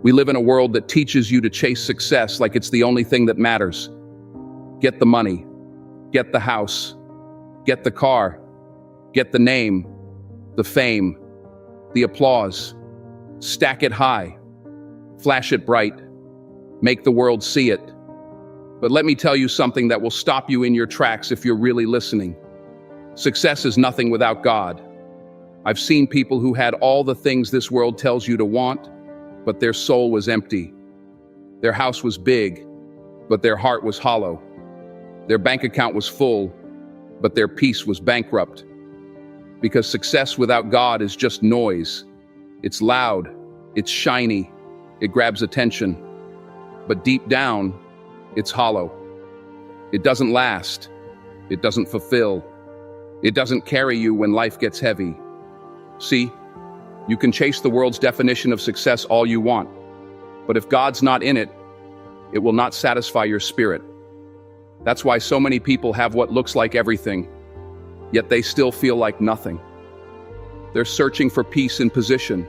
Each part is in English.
We live in a world that teaches you to chase success like it's the only thing that matters. Get the money, get the house, get the car, get the name, the fame, the applause. Stack it high, flash it bright, make the world see it. But let me tell you something that will stop you in your tracks if you're really listening. Success is nothing without God. I've seen people who had all the things this world tells you to want, but their soul was empty. Their house was big, but their heart was hollow. Their bank account was full, but their peace was bankrupt. Because success without God is just noise. It's loud, it's shiny, it grabs attention. But deep down, it's hollow. It doesn't last. It doesn't fulfill. It doesn't carry you when life gets heavy. See, you can chase the world's definition of success all you want, but if God's not in it, it will not satisfy your spirit. That's why so many people have what looks like everything, yet they still feel like nothing. They're searching for peace in position.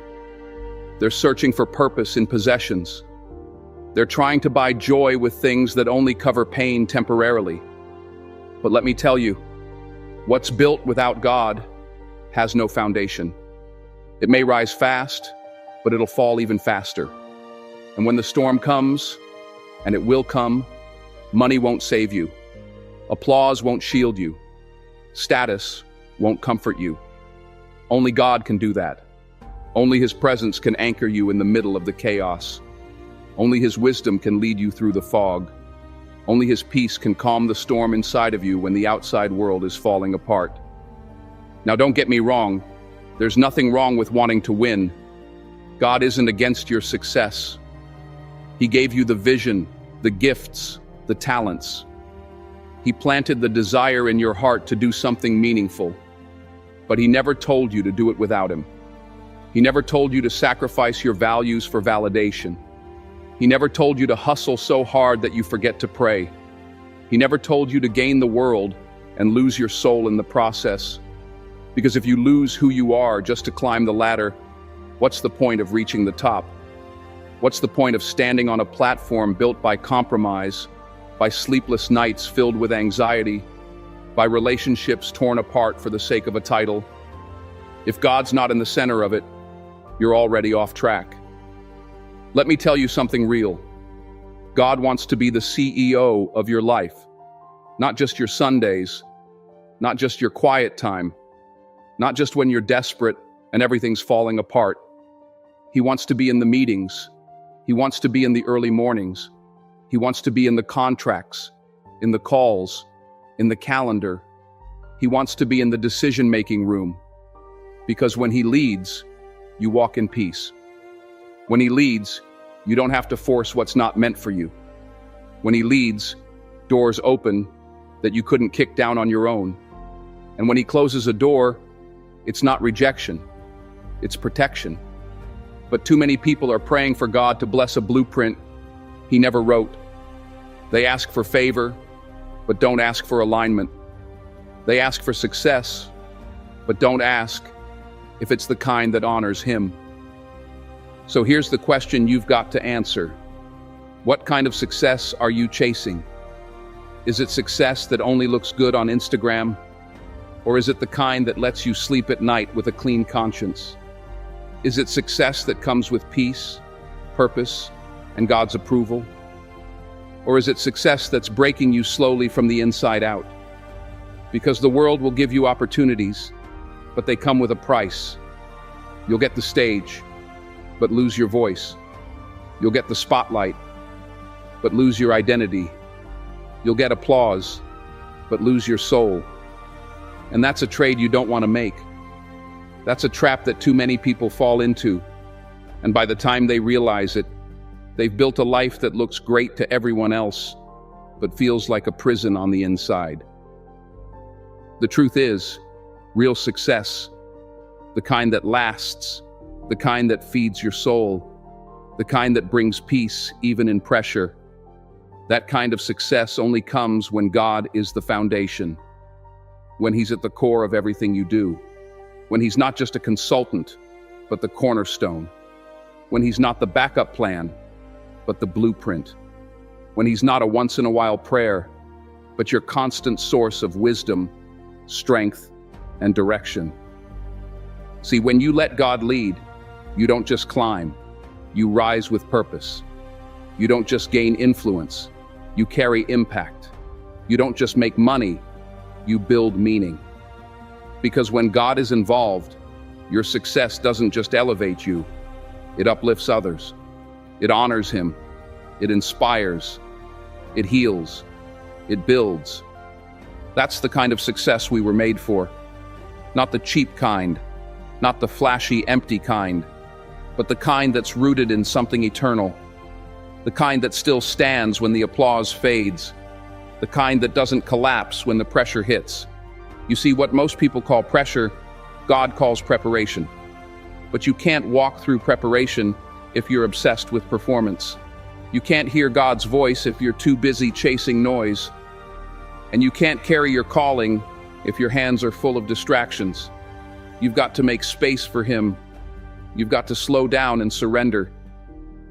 They're searching for purpose in possessions. They're trying to buy joy with things that only cover pain temporarily. But let me tell you, what's built without God has no foundation. It may rise fast, but it'll fall even faster. And when the storm comes, and it will come, money won't save you. Applause won't shield you. Status won't comfort you. Only God can do that. Only His presence can anchor you in the middle of the chaos. Only His wisdom can lead you through the fog. Only His peace can calm the storm inside of you when the outside world is falling apart. Now, don't get me wrong. There's nothing wrong with wanting to win. God isn't against your success. He gave you the vision, the gifts, the talents. He planted the desire in your heart to do something meaningful. But He never told you to do it without Him. He never told you to sacrifice your values for validation. He never told you to hustle so hard that you forget to pray. He never told you to gain the world and lose your soul in the process. Because if you lose who you are just to climb the ladder, what's the point of reaching the top? What's the point of standing on a platform built by compromise, by sleepless nights filled with anxiety, by relationships torn apart for the sake of a title? If God's not in the center of it, you're already off track. Let me tell you something real. God wants to be the CEO of your life, not just your Sundays, not just your quiet time, not just when you're desperate and everything's falling apart. He wants to be in the meetings. He wants to be in the early mornings. He wants to be in the contracts, in the calls, in the calendar. He wants to be in the decision-making room. Because when He leads, you walk in peace. When He leads, you don't have to force what's not meant for you. When He leads, doors open that you couldn't kick down on your own. And when He closes a door, it's not rejection, it's protection. But too many people are praying for God to bless a blueprint He never wrote. They ask for favor, but don't ask for alignment. They ask for success, but don't ask if it's the kind that honors Him. So here's the question you've got to answer. What kind of success are you chasing? Is it success that only looks good on Instagram? Or is it the kind that lets you sleep at night with a clean conscience? Is it success that comes with peace, purpose, and God's approval? Or is it success that's breaking you slowly from the inside out? Because the world will give you opportunities, but they come with a price. You'll get the stage, but lose your voice. You'll get the spotlight, but lose your identity. You'll get applause, but lose your soul. And that's a trade you don't want to make. That's a trap that too many people fall into. And by the time they realize it, they've built a life that looks great to everyone else, but feels like a prison on the inside. The truth is, real success, the kind that lasts, the kind that feeds your soul, the kind that brings peace even in pressure, that kind of success only comes when God is the foundation, when He's at the core of everything you do, when He's not just a consultant, but the cornerstone. when he's not the backup plan, but the blueprint. When he's not a once-in-a-while prayer, but your constant source of wisdom, strength, and direction. See, when you let God lead, you don't just climb, you rise with purpose. You don't just gain influence, you carry impact. You don't just make money, you build meaning. Because when God is involved, your success doesn't just elevate you, it uplifts others. It honors Him, it inspires, it heals, it builds. That's the kind of success we were made for. Not the cheap kind, not the flashy, empty kind, but the kind that's rooted in something eternal. The kind that still stands when the applause fades. The kind that doesn't collapse when the pressure hits. You see, what most people call pressure, God calls preparation. But you can't walk through preparation if you're obsessed with performance. You can't hear God's voice if you're too busy chasing noise. And you can't carry your calling if your hands are full of distractions. You've got to make space for Him. You've got to slow down and surrender.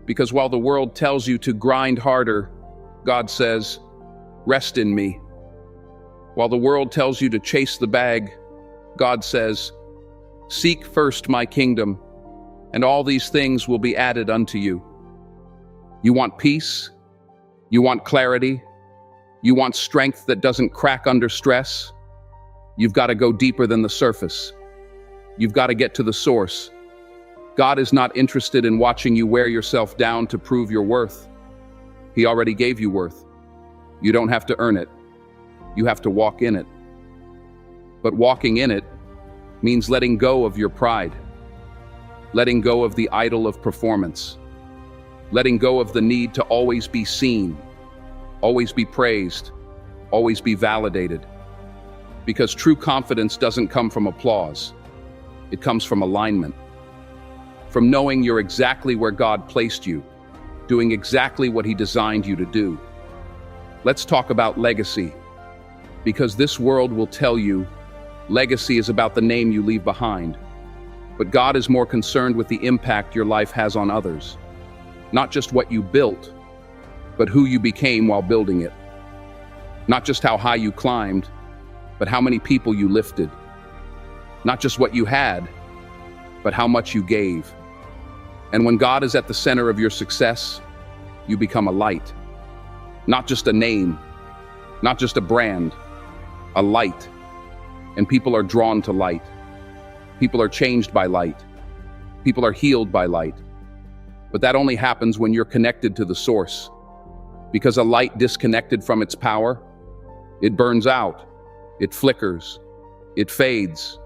Because while the world tells you to grind harder, God says, rest in me. While the world tells you to chase the bag, God says, seek first my kingdom, and all these things will be added unto you. You want peace? You want clarity? You want strength that doesn't crack under stress? You've got to go deeper than the surface. You've got to get to the source. God is not interested in watching you wear yourself down to prove your worth. He already gave you worth. You don't have to earn it. You have to walk in it. But walking in it means letting go of your pride, letting go of the idol of performance, letting go of the need to always be seen, always be praised, always be validated. Because true confidence doesn't come from applause. It comes from alignment. From knowing you're exactly where God placed you, doing exactly what He designed you to do. Let's talk about legacy. Because this world will tell you, legacy is about the name you leave behind. But God is more concerned with the impact your life has on others. Not just what you built, but who you became while building it. Not just how high you climbed, but how many people you lifted. Not just what you had, but how much you gave. And when God is at the center of your success, you become a light. Not just a name, not just a brand, a light. And people are drawn to light. People are changed by light. People are healed by light. But that only happens when you're connected to the source. Because a light disconnected from its power, it burns out, it flickers, it fades.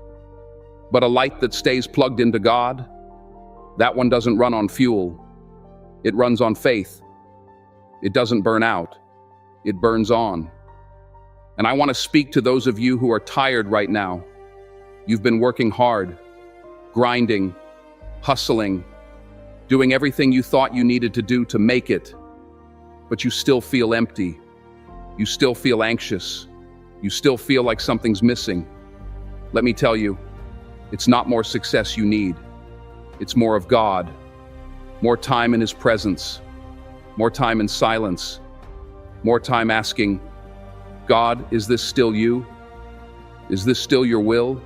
But a light that stays plugged into God, that one doesn't run on fuel. It runs on faith. It doesn't burn out. It burns on. And I want to speak to those of you who are tired right now. You've been working hard, grinding, hustling, doing everything you thought you needed to do to make it, but you still feel empty. You still feel anxious. You still feel like something's missing. Let me tell you, it's not more success you need. It's more of God, more time in His presence, more time in silence, more time asking, God, is this still you? Is this still your will?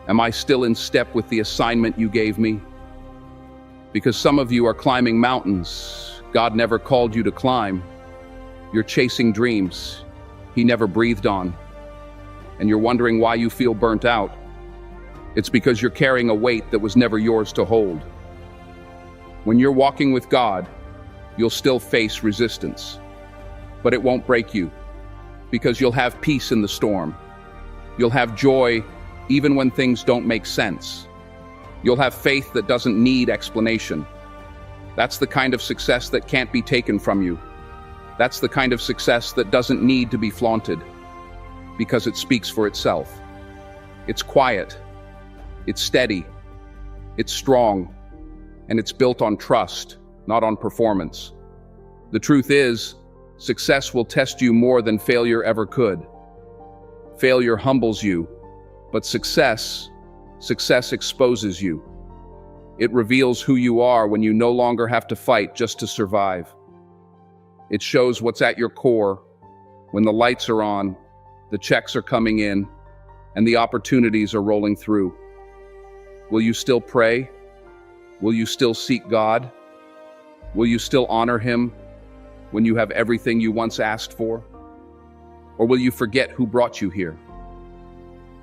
Am I still in step with the assignment you gave me? Because some of you are climbing mountains God never called you to climb. You're chasing dreams He never breathed on. And you're wondering why you feel burnt out. It's because you're carrying a weight that was never yours to hold. When you're walking with God, you'll still face resistance. But it won't break you, because you'll have peace in the storm. You'll have joy even when things don't make sense. You'll have faith that doesn't need explanation. That's the kind of success that can't be taken from you. That's the kind of success that doesn't need to be flaunted, because it speaks for itself. It's quiet, it's steady, it's strong, and it's built on trust, not on performance. The truth is, success will test you more than failure ever could. Failure humbles you, but success exposes you. It reveals who you are when you no longer have to fight just to survive. It shows what's at your core when the lights are on, the checks are coming in, and the opportunities are rolling through. Will you still pray? Will you still seek God? Will you still honor Him when you have everything you once asked for? Or will you forget who brought you here?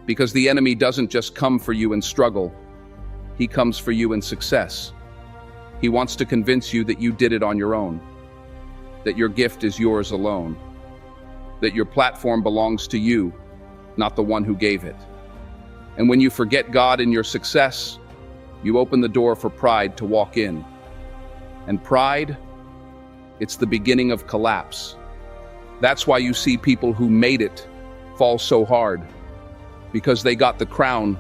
Because the enemy doesn't just come for you in struggle, he comes for you in success. He wants to convince you that you did it on your own, that your gift is yours alone, that your platform belongs to you, not the one who gave it. And when you forget God in your success, you open the door for pride to walk in. And pride, it's the beginning of collapse. That's why you see people who made it fall so hard, because they got the crown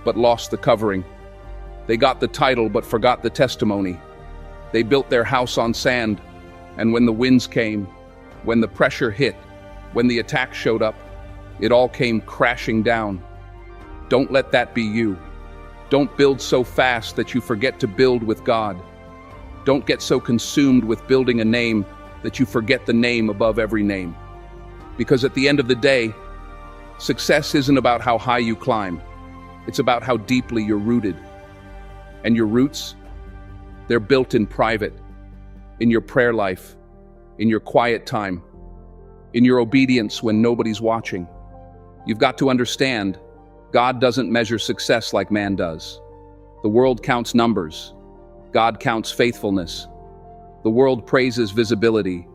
but lost the covering. They got the title but forgot the testimony. They built their house on sand, and when the winds came, when the pressure hit, when the attack showed up, it all came crashing down. Don't let that be you. Don't build so fast that you forget to build with God. Don't get so consumed with building a name that you forget the name above every name. Because at the end of the day, success isn't about how high you climb. It's about how deeply you're rooted. And your roots, they're built in private, in your prayer life, in your quiet time, in your obedience when nobody's watching. You've got to understand, God doesn't measure success like man does. The world counts numbers. God counts faithfulness. The world praises visibility.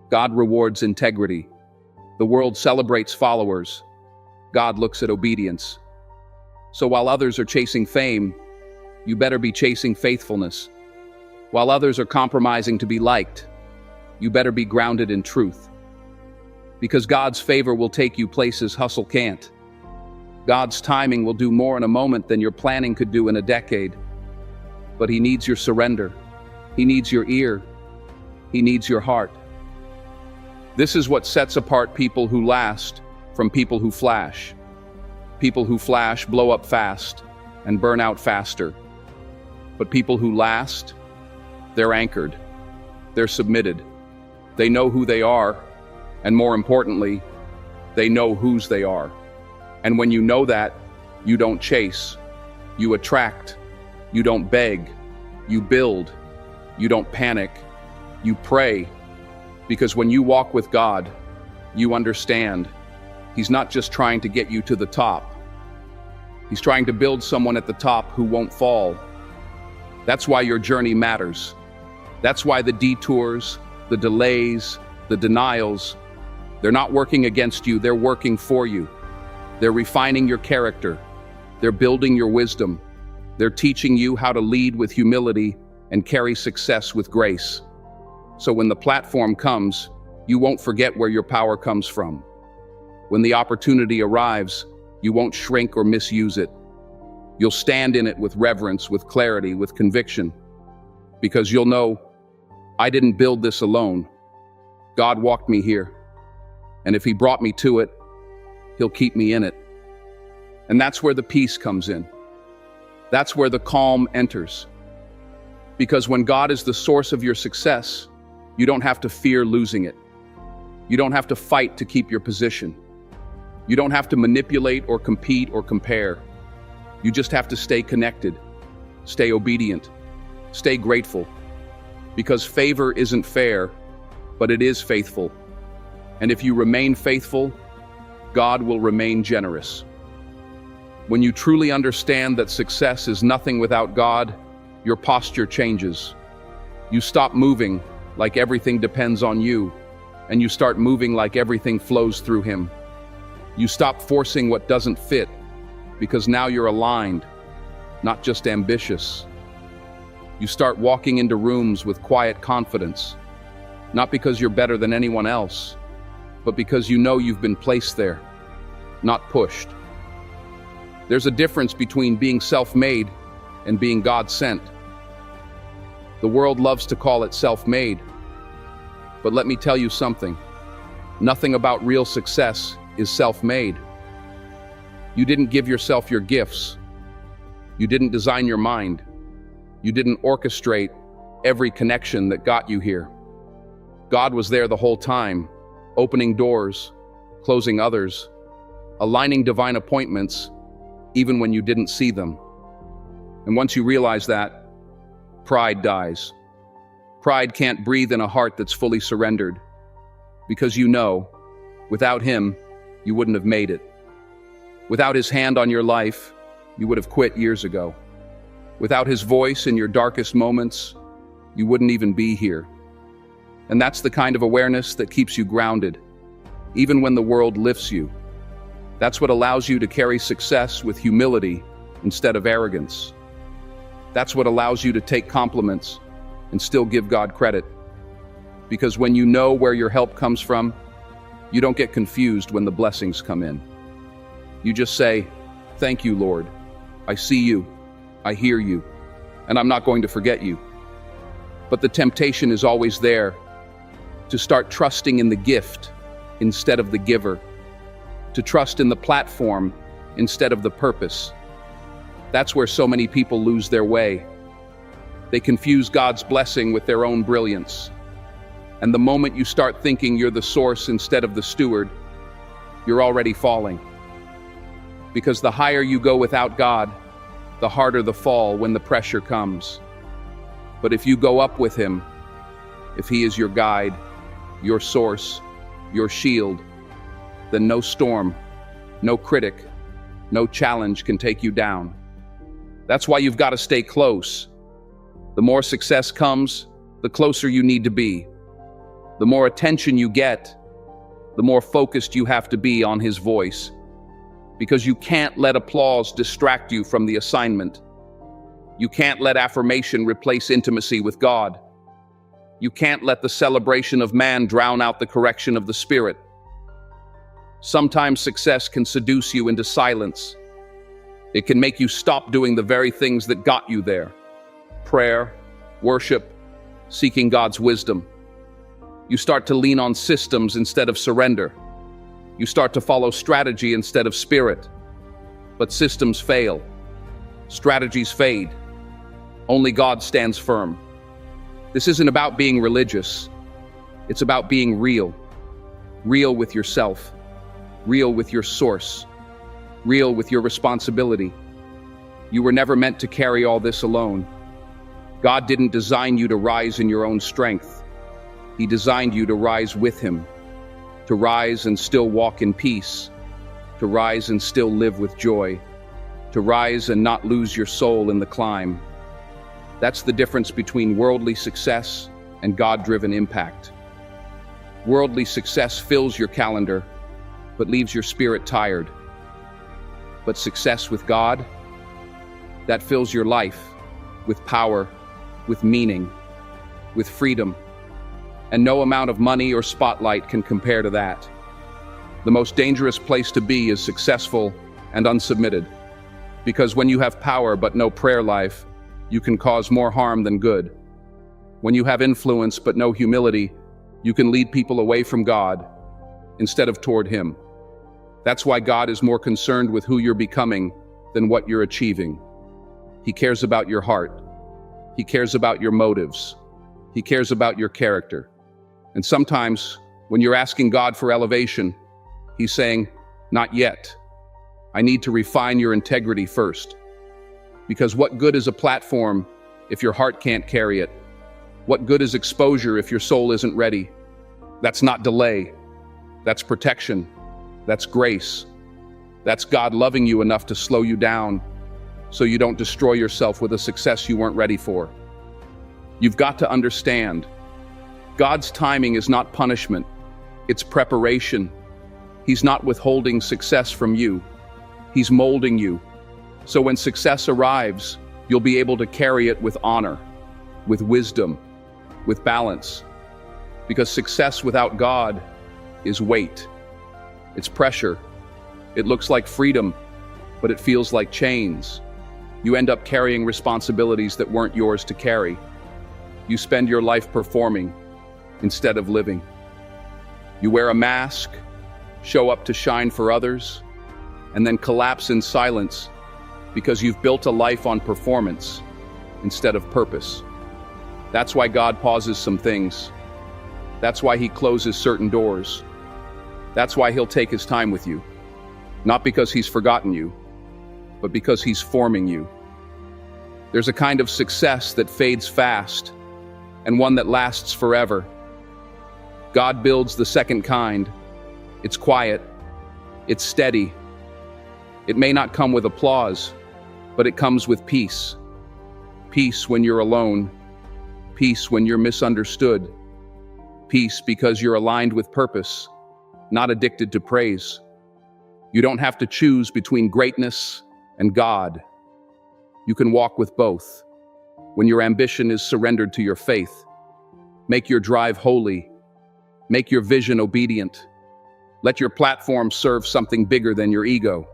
God rewards integrity. The world celebrates followers. God looks at obedience. So while others are chasing fame, you better be chasing faithfulness. While others are compromising to be liked, you better be grounded in truth. Because God's favor will take you places hustle can't. God's timing will do more in a moment than your planning could do in a decade. But He needs your surrender. He needs your ear. He needs your heart. This is what sets apart people who last from people who flash. People who flash blow up fast and burn out faster. But people who last, they're anchored. They're submitted. They know who they are, and more importantly, they know whose they are. And when you know that, you don't chase, you attract, you don't beg, you build, you don't panic, you pray. Because when you walk with God, you understand He's not just trying to get you to the top. He's trying to build someone at the top who won't fall. That's why your journey matters. That's why the detours, the delays, the denials, they're not working against you, they're working for you. They're refining your character. They're building your wisdom. They're teaching you how to lead with humility and carry success with grace. So when the platform comes, you won't forget where your power comes from. When the opportunity arrives, you won't shrink or misuse it. You'll stand in it with reverence, with clarity, with conviction. Because you'll know, I didn't build this alone. God walked me here. And if He brought me to it, He'll keep me in it. And that's where the peace comes in. That's where the calm enters. Because when God is the source of your success, you don't have to fear losing it. You don't have to fight to keep your position. You don't have to manipulate or compete or compare. You just have to stay connected, stay obedient, stay grateful. Because favor isn't fair, but it is faithful. And if you remain faithful, God will remain generous. When you truly understand that success is nothing without God, your posture changes. You stop moving like everything depends on you, and you start moving like everything flows through Him. You stop forcing what doesn't fit, because now you're aligned, not just ambitious. You start walking into rooms with quiet confidence, not because you're better than anyone else, but because you know you've been placed there, not pushed. There's a difference between being self-made and being God-sent. The world loves to call it self-made. But let me tell you something. Nothing about real success is self-made. You didn't give yourself your gifts. You didn't design your mind. You didn't orchestrate every connection that got you here. God was there the whole time, opening doors, closing others, aligning divine appointments, even when you didn't see them. And once you realize that, pride dies. Pride can't breathe in a heart that's fully surrendered, because you know, without him, you wouldn't have made it. Without his hand on your life, you would have quit years ago. Without his voice in your darkest moments, you wouldn't even be here. And that's the kind of awareness that keeps you grounded, even when the world lifts you. That's what allows you to carry success with humility instead of arrogance. That's what allows you to take compliments and still give God credit. Because when you know where your help comes from, you don't get confused when the blessings come in. You just say, "Thank you, Lord. I see you, I hear you, and I'm not going to forget you." But the temptation is always there to start trusting in the gift instead of the giver, to trust in the platform instead of the purpose. That's where so many people lose their way. They confuse God's blessing with their own brilliance. And the moment you start thinking you're the source instead of the steward, you're already falling. Because the higher you go without God, the harder the fall when the pressure comes. But if you go up with him, if he is your guide, your source, your shield, then no storm, no critic, no challenge can take you down. That's why you've got to stay close. The more success comes, the closer you need to be. The more attention you get, the more focused you have to be on his voice. Because you can't let applause distract you from the assignment. You can't let affirmation replace intimacy with God. You can't let the celebration of man drown out the correction of the Spirit. Sometimes success can seduce you into silence. It can make you stop doing the very things that got you there. Prayer, worship, seeking God's wisdom. You start to lean on systems instead of surrender. You start to follow strategy instead of spirit. But systems fail. Strategies fade. Only God stands firm. This isn't about being religious. It's about being real. Real with yourself. Real with your source. Real with your responsibility. You were never meant to carry all this alone. God didn't design you to rise in your own strength. He designed you to rise with him. To rise and still walk in peace, to rise and still live with joy, to rise and not lose your soul in the climb. That's the difference between worldly success and God-driven impact. Worldly success fills your calendar, but leaves your spirit tired. But success with God, that fills your life with power, with meaning, with freedom. And no amount of money or spotlight can compare to that. The most dangerous place to be is successful and unsubmitted. Because when you have power but no prayer life, you can cause more harm than good. When you have influence but no humility, you can lead people away from God instead of toward him. That's why God is more concerned with who you're becoming than what you're achieving. He cares about your heart. He cares about your motives. He cares about your character. And sometimes, when you're asking God for elevation, he's saying, "Not yet. I need to refine your integrity first." Because what good is a platform if your heart can't carry it? What good is exposure if your soul isn't ready? That's not delay. That's protection. That's grace. That's God loving you enough to slow you down so you don't destroy yourself with a success you weren't ready for. You've got to understand, God's timing is not punishment, it's preparation. He's not withholding success from you. He's molding you. So when success arrives, you'll be able to carry it with honor, with wisdom, with balance. Because success without God is weight. It's pressure. It looks like freedom, but it feels like chains. You end up carrying responsibilities that weren't yours to carry. You spend your life performing instead of living. You wear a mask, show up to shine for others, and then collapse in silence because you've built a life on performance instead of purpose. That's why God pauses some things. That's why he closes certain doors. That's why he'll take his time with you. Not because he's forgotten you, but because he's forming you. There's a kind of success that fades fast and one that lasts forever. God builds the second kind. It's quiet. It's steady. It may not come with applause, but it comes with peace. Peace when you're alone. Peace when you're misunderstood. Peace because you're aligned with purpose, not addicted to praise. You don't have to choose between greatness and God. You can walk with both. When your ambition is surrendered to your faith, make your drive holy. Make your vision obedient. Let your platform serve something bigger than your ego.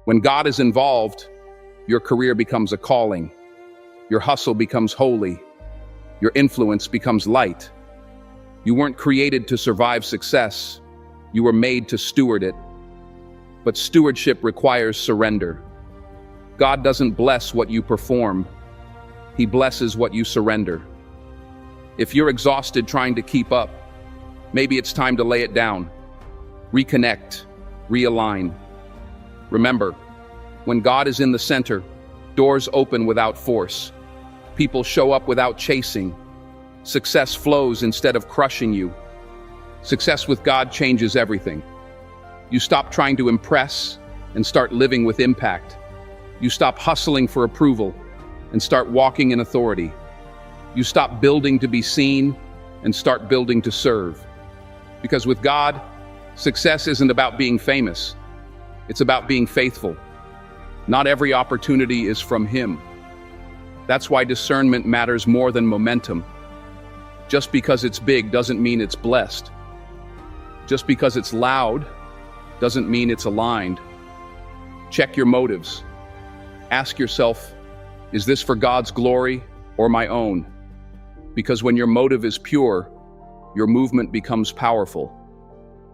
When God is involved, your career becomes a calling. Your hustle becomes holy. Your influence becomes light. You weren't created to survive success. You were made to steward it. But stewardship requires surrender. God doesn't bless what you perform. He blesses what you surrender. If you're exhausted trying to keep up, maybe it's time to lay it down. Reconnect, realign. Remember, when God is in the center, doors open without force. People show up without chasing. Success flows instead of crushing you. Success with God changes everything. You stop trying to impress and start living with impact. You stop hustling for approval and start walking in authority. You stop building to be seen and start building to serve. Because with God, success isn't about being famous. It's about being faithful. Not every opportunity is from Him. That's why discernment matters more than momentum. Just because it's big doesn't mean it's blessed. Just because it's loud doesn't mean it's aligned. Check your motives. Ask yourself, is this for God's glory or my own? Because when your motive is pure, your movement becomes powerful.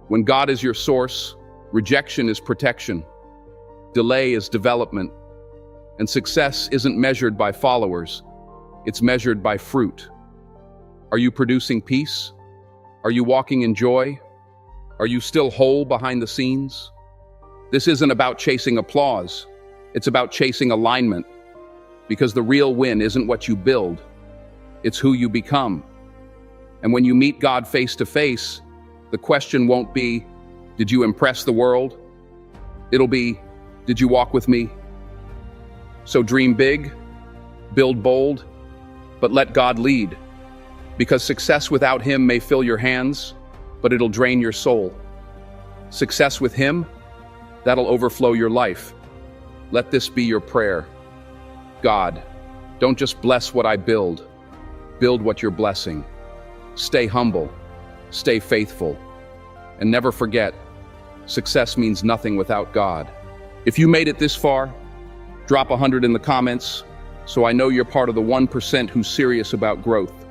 When God is your source, rejection is protection. Delay is development. And success isn't measured by followers. It's measured by fruit. Are you producing peace? Are you walking in joy? Are you still whole behind the scenes? This isn't about chasing applause. It's about chasing alignment. Because the real win isn't what you build. It's who you become. And when you meet God face to face, the question won't be, did you impress the world? It'll be, did you walk with me? So dream big, build bold, but let God lead. Because success without Him may fill your hands, but it'll drain your soul. Success with Him, that'll overflow your life. Let this be your prayer. God, don't just bless what I build what you're blessing. Stay humble, stay faithful, and never forget, success means nothing without God. If you made it this far, drop 100 in the comments so I know you're part of the 1% who's serious about growth.